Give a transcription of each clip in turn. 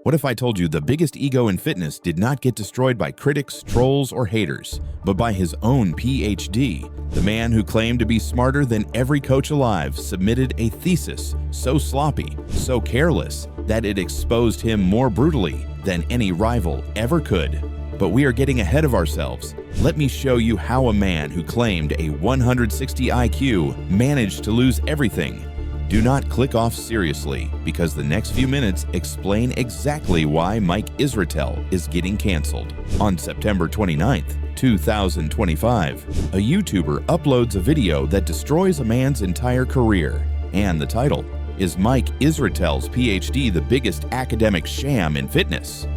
What if I told you the biggest ego in fitness did not get destroyed by critics, trolls, or haters, but by his own PhD? The man who claimed to be smarter than every coach alive submitted a thesis so sloppy, so careless, that it exposed him more brutally than any rival ever could. But we are getting ahead of ourselves. Let me show you how a man who claimed a 160 IQ managed to lose everything. Do not click off seriously, because the next few minutes explain exactly why Mike Israetel is getting canceled. On September 29th, 2025, a YouTuber uploads a video that destroys a man's entire career. And the title is Mike Israetel's PhD the biggest academic sham in fitness?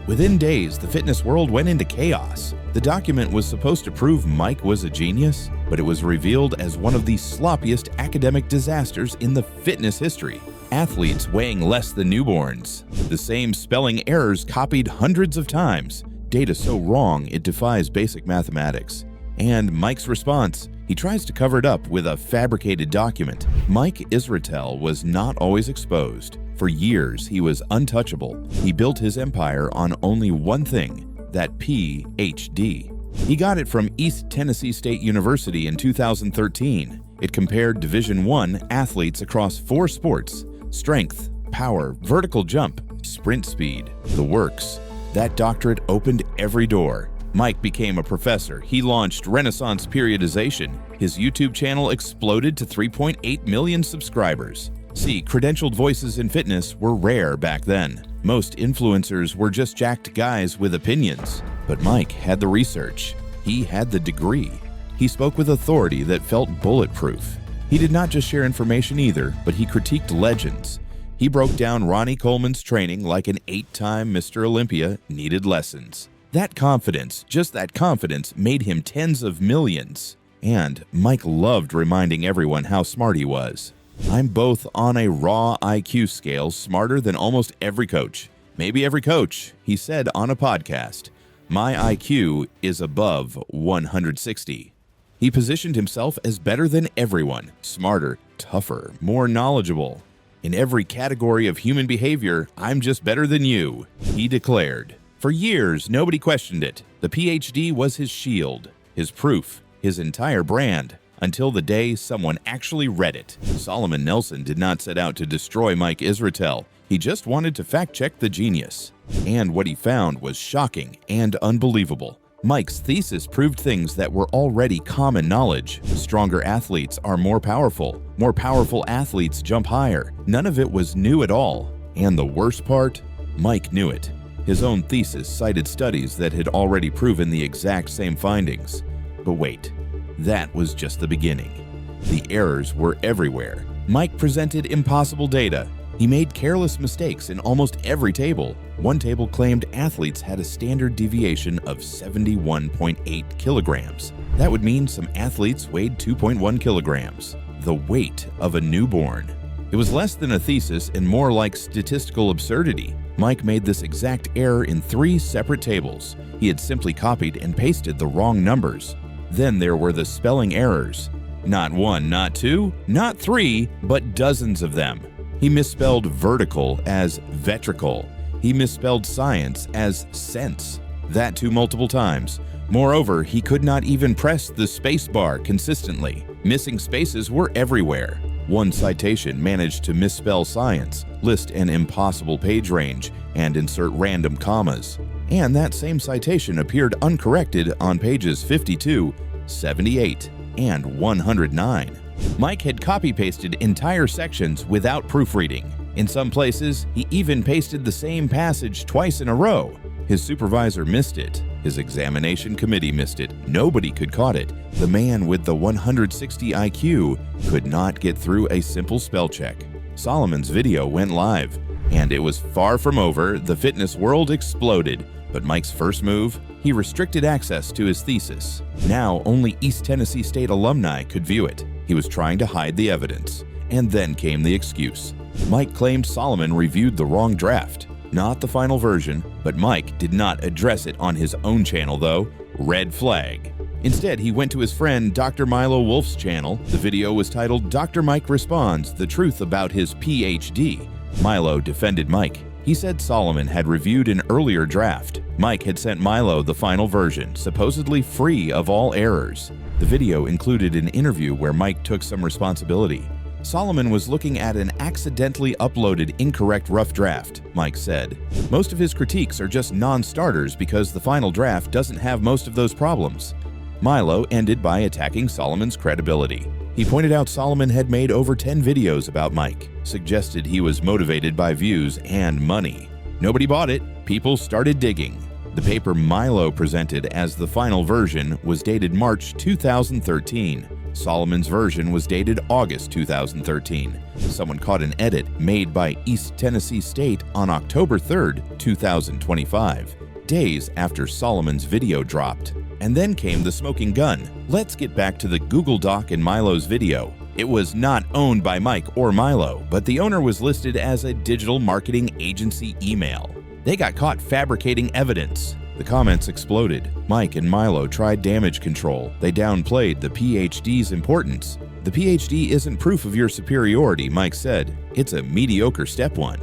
Within days, the fitness world went into chaos. The document was supposed to prove Mike was a genius, but it was revealed as one of the sloppiest academic disasters in the fitness history. Athletes weighing less than newborns. The same spelling errors copied hundreds of times. Data so wrong it defies basic mathematics. And Mike's response? He tries to cover it up with a fabricated document. Mike Israetel was not always exposed. For years, he was untouchable. He built his empire on only one thing, that PhD. He got it from East Tennessee State University in 2013. It compared Division I athletes across 4 sports: strength, power, vertical jump, sprint speed, the works. That doctorate opened every door. Mike became a professor. He launched Renaissance Periodization. His YouTube channel exploded to 3.8 million subscribers. See, credentialed voices in fitness were rare back then. Most influencers were just jacked guys with opinions. But Mike had the research. He had the degree. He spoke with authority that felt bulletproof. He did not just share information either, but he critiqued legends. He broke down Ronnie Coleman's training like an 8-time Mr. Olympia needed lessons. That confidence, just that confidence, made him tens of millions. And Mike loved reminding everyone how smart he was. I'm both on a raw IQ scale smarter than almost every coach. Maybe every coach, he said on a podcast. My IQ is above 160. He positioned himself as better than everyone, smarter, tougher, more knowledgeable. In every category of human behavior, I'm just better than you, he declared. For years, nobody questioned it. The PhD was his shield, his proof, his entire brand, until the day someone actually read it. Solomon Nelson did not set out to destroy Mike Israetel. He just wanted to fact-check the genius. And what he found was shocking and unbelievable. Mike's thesis proved things that were already common knowledge. Stronger athletes are more powerful. More powerful athletes jump higher. None of it was new at all. And the worst part? Mike knew it. His own thesis cited studies that had already proven the exact same findings. But wait, that was just the beginning. The errors were everywhere. Mike presented impossible data. He made careless mistakes in almost every table. One table claimed athletes had a standard deviation of 71.8 kilograms. That would mean some athletes weighed 2.1 kilograms, the weight of a newborn. It was less than a thesis and more like statistical absurdity. Mike made this exact error in 3 separate tables. He had simply copied and pasted the wrong numbers. Then there were the spelling errors. Not 1, not 2, not 3, but dozens of them. He misspelled vertical as vetricle. He misspelled science as sense. That too multiple times. Moreover, he could not even press the space bar consistently. Missing spaces were everywhere. One citation managed to misspell science, list an impossible page range, and insert random commas. And that same citation appeared uncorrected on pages 52, 78, and 109. Mike had copy-pasted entire sections without proofreading. In some places, he even pasted the same passage twice in a row. His supervisor missed it. His examination committee missed it. Nobody could caught it. The man with the 160 IQ could not get through a simple spell check. Solomon's video went live, and it was far from over. The fitness world exploded. But Mike's first move? He restricted access to his thesis. Now only East Tennessee State alumni could view it. He was trying to hide the evidence. And then came the excuse. Mike claimed Solomon reviewed the wrong draft. Not the final version, but Mike did not address it on his own channel though. Red flag. Instead, he went to his friend Dr. Milo Wolf's channel. The video was titled Dr. Mike Responds: The Truth About His PhD. Milo defended Mike. He said Solomon had reviewed an earlier draft. Mike had sent Milo the final version, supposedly free of all errors. The video included an interview where Mike took some responsibility. Solomon was looking at an accidentally uploaded incorrect rough draft, Mike said. Most of his critiques are just non-starters because the final draft doesn't have most of those problems. Milo ended by attacking Solomon's credibility. He pointed out Solomon had made over 10 videos about Mike, suggested he was motivated by views and money. Nobody bought it. People started digging. The paper Milo presented as the final version was dated March 2013. Solomon's version was dated August 2013. Someone caught an edit made by East Tennessee State on October 3, 2025, days after Solomon's video dropped. And then came the smoking gun. Let's get back to the Google Doc in Milo's video. It was not owned by Mike or Milo, but the owner was listed as a digital marketing agency email. They got caught fabricating evidence. The comments exploded. Mike and Milo tried damage control. They downplayed the PhD's importance. The PhD isn't proof of your superiority, Mike said. It's a mediocre step one.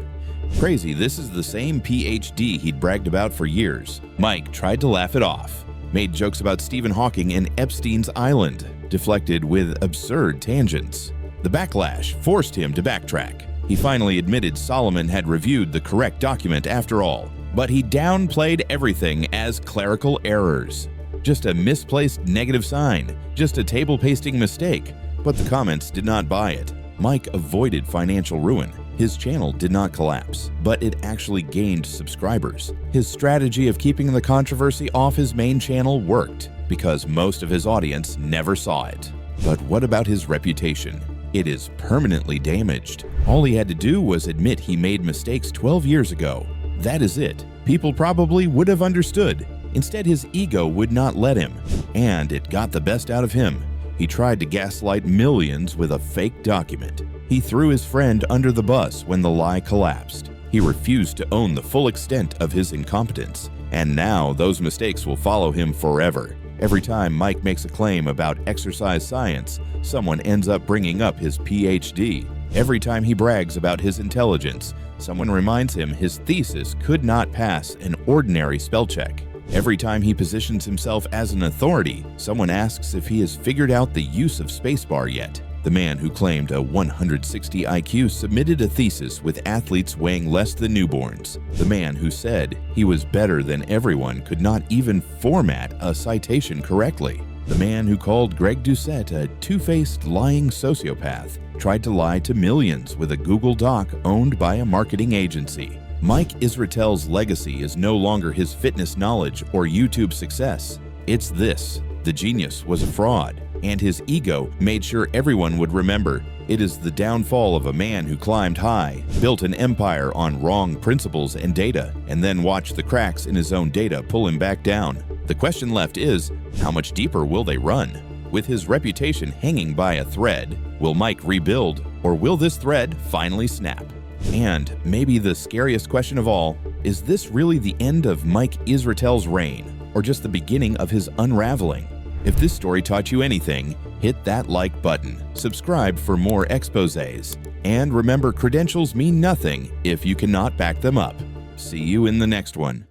Crazy, this is the same PhD he'd bragged about for years. Mike tried to laugh it off, made jokes about Stephen Hawking and Epstein's Island, deflected with absurd tangents. The backlash forced him to backtrack. He finally admitted Solomon had reviewed the correct document after all, but he downplayed everything as clerical errors. Just a misplaced negative sign, just a table pasting mistake, but the comments did not buy it. Mike avoided financial ruin. His channel did not collapse, but it actually gained subscribers. His strategy of keeping the controversy off his main channel worked, because most of his audience never saw it. But what about his reputation? It is permanently damaged. All he had to do was admit he made mistakes 12 years ago. That is it. People probably would have understood. Instead, his ego would not let him, and it got the best out of him. He tried to gaslight millions with a fake document. He threw his friend under the bus when the lie collapsed. He refused to own the full extent of his incompetence, and now those mistakes will follow him forever. Every time Mike makes a claim about exercise science, someone ends up bringing up his PhD. Every time he brags about his intelligence, someone reminds him his thesis could not pass an ordinary spell check. Every time he positions himself as an authority, someone asks if he has figured out the use of spacebar yet. The man who claimed a 160 IQ submitted a thesis with athletes weighing less than newborns. The man who said he was better than everyone could not even format a citation correctly. The man who called Greg Doucette a two-faced lying sociopath tried to lie to millions with a Google Doc owned by a marketing agency. Mike Israetel's legacy is no longer his fitness knowledge or YouTube success. It's this: the genius was a fraud, and his ego made sure everyone would remember. It is the downfall of a man who climbed high, built an empire on wrong principles and data, and then watched the cracks in his own data pull him back down. The question left is, how much deeper will they run? With his reputation hanging by a thread, will Mike rebuild, or will this thread finally snap? And maybe the scariest question of all, is this really the end of Mike Israetel's reign, or just the beginning of his unraveling? If this story taught you anything, hit that like button, subscribe for more exposés, and remember, credentials mean nothing if you cannot back them up. See you in the next one.